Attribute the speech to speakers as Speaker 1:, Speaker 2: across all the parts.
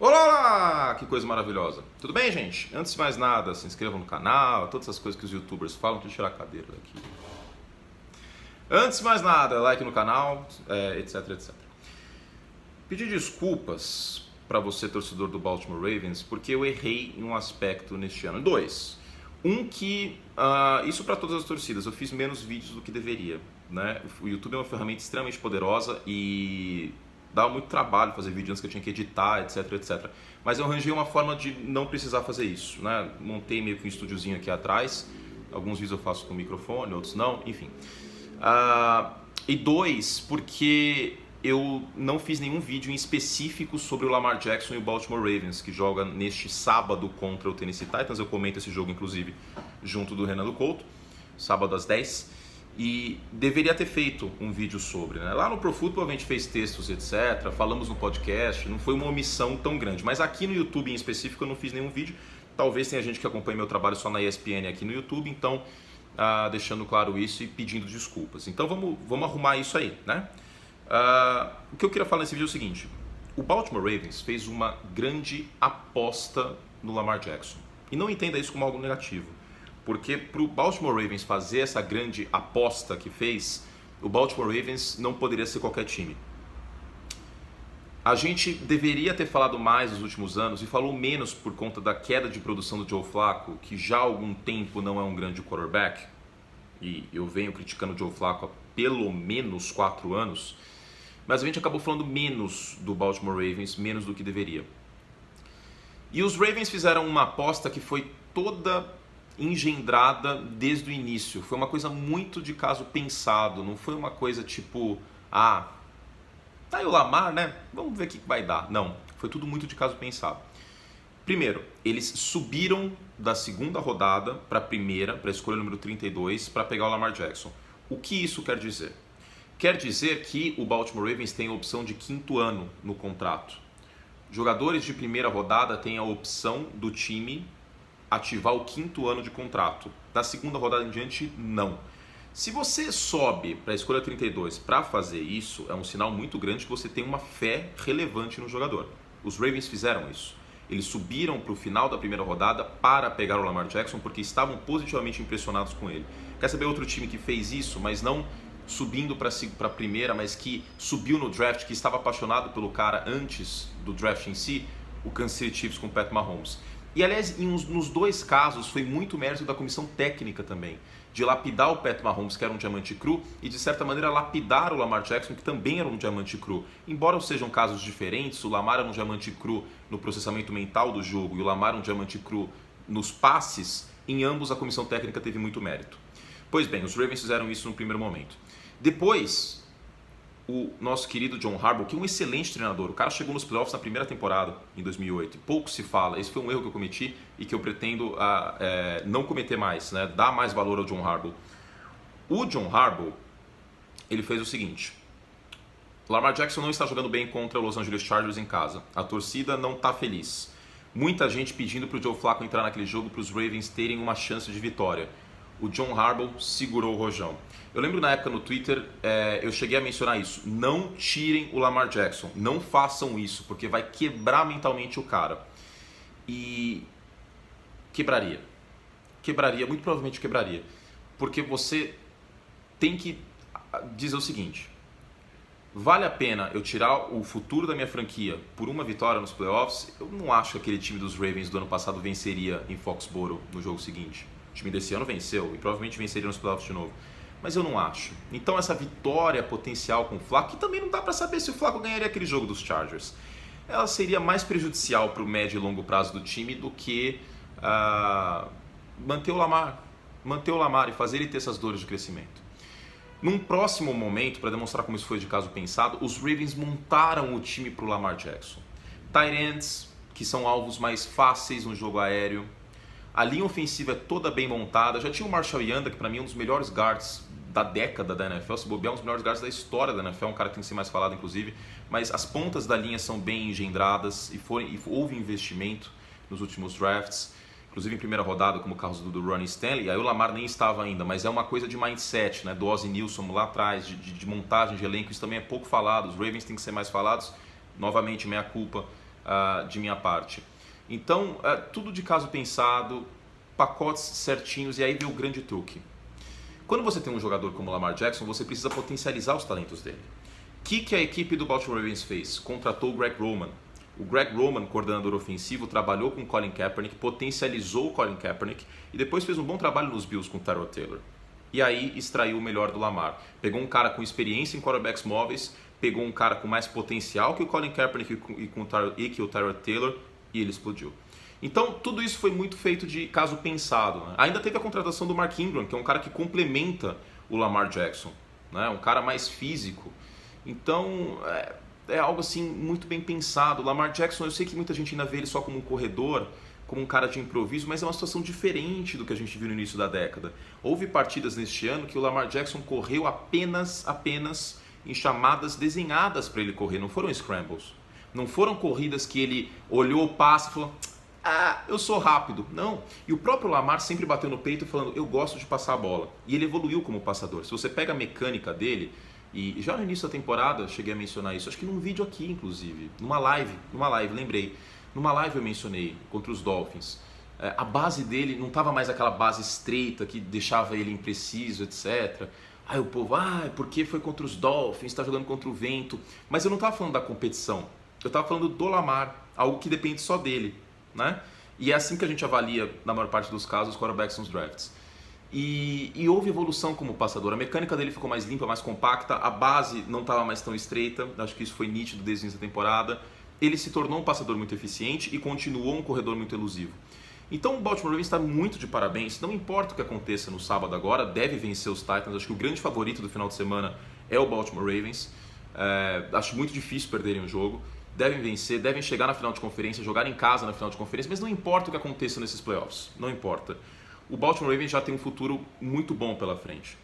Speaker 1: Olá, olá! Que coisa maravilhosa. Tudo bem, gente? Antes de mais nada, se inscrevam no canal, todas essas coisas que os youtubers falam. Deixa eu tirar a cadeira daqui. Antes de mais nada, like no canal, etc, etc. Pedir desculpas para você, torcedor do Baltimore Ravens, porque eu errei em um aspecto neste ano. Dois. Isso para todas as torcidas, eu fiz menos vídeos do que deveria, né? O YouTube é uma ferramenta extremamente poderosa e dava muito trabalho fazer vídeo antes, que eu tinha que editar, etc, etc. Mas eu arranjei uma forma de não precisar fazer isso, né? Montei meio que um estúdiozinho aqui atrás. Alguns vídeos eu faço com microfone, outros não, enfim. E dois, porque eu não fiz nenhum vídeo em específico sobre o Lamar Jackson e o Baltimore Ravens, que joga neste sábado contra o Tennessee Titans. Eu comento esse jogo, inclusive, junto do Renan Couto, sábado às 10. E deveria ter feito um vídeo sobre, né? Lá no Pro Football a gente fez textos, etc. Falamos no podcast, não foi uma omissão tão grande. Mas aqui no YouTube em específico eu não fiz nenhum vídeo. Talvez tenha gente que acompanha meu trabalho só na ESPN aqui no YouTube, então deixando claro isso e pedindo desculpas. Então vamos arrumar isso aí, né? O que eu queria falar nesse vídeo é o seguinte: o Baltimore Ravens fez uma grande aposta no Lamar Jackson. E não entenda isso como algo negativo. Porque para o Baltimore Ravens fazer essa grande aposta que fez, o Baltimore Ravens não poderia ser qualquer time. A gente deveria ter falado mais nos últimos anos e falou menos por conta da queda de produção do Joe Flacco, que já há algum tempo não é um grande quarterback. E eu venho criticando o Joe Flacco há pelo menos 4 anos. Mas a gente acabou falando menos do Baltimore Ravens, menos do que deveria. E os Ravens fizeram uma aposta que foi toda engendrada desde o início. Foi uma coisa muito de caso pensado, não foi uma coisa tipo, tá aí o Lamar, né? Vamos ver o que vai dar. Não, foi tudo muito de caso pensado. Primeiro, eles subiram da segunda rodada para a primeira, para a escolha número 32, para pegar o Lamar Jackson. O que isso quer dizer? Quer dizer que o Baltimore Ravens tem a opção de 5º ano no contrato. Jogadores de primeira rodada têm a opção do time ativar o 5º ano de contrato. Da segunda rodada em diante, não. Se você sobe para a escolha 32 para fazer isso, é um sinal muito grande que você tem uma fé relevante no jogador. Os Ravens fizeram isso. Eles subiram para o final da primeira rodada para pegar o Lamar Jackson porque estavam positivamente impressionados com ele. Quer saber outro time que fez isso, mas não subindo para a primeira, mas que subiu no draft, que estava apaixonado pelo cara antes do draft em si? O Kansas City Chiefs com o Pat Mahomes. E aliás, nos dois casos foi muito mérito da comissão técnica também, de lapidar o Pat Mahomes, que era um diamante cru, e de certa maneira lapidar o Lamar Jackson, que também era um diamante cru. Embora sejam casos diferentes, o Lamar era um diamante cru no processamento mental do jogo e o Lamar um diamante cru nos passes, em ambos a comissão técnica teve muito mérito. Pois bem, os Ravens fizeram isso no primeiro momento. Depois, o nosso querido John Harbaugh, que é um excelente treinador, o cara chegou nos playoffs na primeira temporada, em 2008, pouco se fala, esse foi um erro que eu cometi e que eu pretendo não cometer mais, né? Dar mais valor ao John Harbaugh. O John Harbaugh, ele fez o seguinte: Lamar Jackson não está jogando bem contra o Los Angeles Chargers em casa, a torcida não está feliz, muita gente pedindo para o Joe Flacco entrar naquele jogo para os Ravens terem uma chance de vitória. O John Harbaugh segurou o rojão. Eu lembro na época no Twitter, eu cheguei a mencionar isso. Não tirem o Lamar Jackson. Não façam isso, porque vai quebrar mentalmente o cara. E quebraria. Quebraria, muito provavelmente quebraria. Porque você tem que dizer o seguinte: vale a pena eu tirar o futuro da minha franquia por uma vitória nos playoffs? Eu não acho que aquele time dos Ravens do ano passado venceria em Foxborough no jogo seguinte. O time desse ano venceu e provavelmente venceria nos playoffs de novo. Mas eu não acho. Então essa vitória potencial com o Flacco, que também não dá para saber se o Flacco ganharia aquele jogo dos Chargers, ela seria mais prejudicial para o médio e longo prazo do time do que manter o Lamar e fazer ele ter essas dores de crescimento. Num próximo momento, para demonstrar como isso foi de caso pensado, os Ravens montaram o time para o Lamar Jackson. Tight ends, que são alvos mais fáceis no jogo aéreo. A linha ofensiva é toda bem montada. Já tinha o Marshall Yanda, que para mim é um dos melhores guards da década da NFL. Se bobear, um dos melhores guards da história da NFL. Um cara que tem que ser mais falado, inclusive. Mas as pontas da linha são bem engendradas e houve investimento nos últimos drafts. Inclusive em primeira rodada, como o caso do Ronnie Stanley. Aí o Lamar nem estava ainda, mas é uma coisa de mindset, né? Do Ozzie Nilsson lá atrás, de montagem de elenco. Isso também é pouco falado. Os Ravens têm que ser mais falados. Novamente, meia culpa. de minha parte. Então, tudo de caso pensado, pacotes certinhos, e aí vem o grande truque. Quando você tem um jogador como o Lamar Jackson, você precisa potencializar os talentos dele. O que a equipe do Baltimore Ravens fez? Contratou o Greg Roman. O Greg Roman, coordenador ofensivo, trabalhou com o Colin Kaepernick, potencializou o Colin Kaepernick e depois fez um bom trabalho nos Bills com o Tyrod Taylor. E aí extraiu o melhor do Lamar. Pegou um cara com experiência em quarterbacks móveis, pegou um cara com mais potencial que o Colin Kaepernick e que o Tyrod Taylor, e ele explodiu. Então, tudo isso foi muito feito de caso pensado, né? Ainda teve a contratação do Mark Ingram, que é um cara que complementa o Lamar Jackson, né? Um cara mais físico. Então, é algo assim muito bem pensado. O Lamar Jackson, eu sei que muita gente ainda vê ele só como um corredor, como um cara de improviso, mas é uma situação diferente do que a gente viu no início da década. Houve partidas neste ano que o Lamar Jackson correu apenas em chamadas desenhadas para ele correr, não foram scrambles. Não foram corridas que ele olhou o passe e falou: eu sou rápido. Não. E o próprio Lamar sempre bateu no peito falando: eu gosto de passar a bola. E ele evoluiu como passador. Se você pega a mecânica dele, e já no início da temporada cheguei a mencionar isso, acho que num vídeo aqui, inclusive, numa live, lembrei. Numa live eu mencionei, contra os Dolphins. A base dele não estava mais aquela base estreita que deixava ele impreciso, etc. Aí o povo, porque foi contra os Dolphins, está jogando contra o vento. Mas eu não estava falando da competição, eu estava falando do Lamar, algo que depende só dele, né? E é assim que a gente avalia, na maior parte dos casos, os quarterbacks nos drafts. E houve evolução como passador, a mecânica dele ficou mais limpa, mais compacta, a base não estava mais tão estreita, acho que isso foi nítido desde o início da temporada. Ele se tornou um passador muito eficiente e continuou um corredor muito elusivo. Então o Baltimore Ravens está muito de parabéns, não importa o que aconteça no sábado agora, deve vencer os Titans, acho que o grande favorito do final de semana é o Baltimore Ravens, acho muito difícil perderem o jogo, devem vencer, devem chegar na final de conferência, jogar em casa na final de conferência, mas não importa o que aconteça nesses playoffs, não importa. O Baltimore Ravens já tem um futuro muito bom pela frente,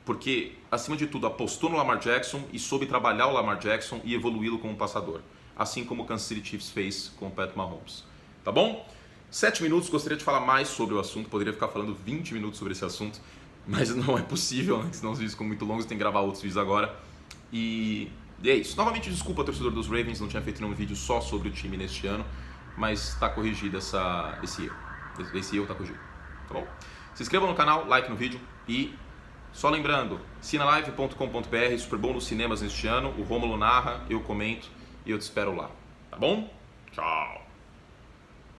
Speaker 1: porque acima de tudo apostou no Lamar Jackson e soube trabalhar o Lamar Jackson e evoluí-lo como passador, assim como o Kansas City Chiefs fez com o Pat Mahomes. Tá bom? 7 minutos, gostaria de falar mais sobre o assunto, poderia ficar falando 20 minutos sobre esse assunto, mas não é possível, né? Senão os vídeos ficam muito longos, tem que gravar outros vídeos agora. E é isso. Novamente, desculpa, torcedor dos Ravens, não tinha feito nenhum vídeo só sobre o time neste ano, mas está corrigido esse erro. Esse erro está corrigido, tá bom? Se inscreva no canal, like no vídeo e só lembrando, cinelive.com.br, Super Bowl nos cinemas neste ano, o Rômulo narra, eu comento e eu te espero lá, tá bom? Tchau!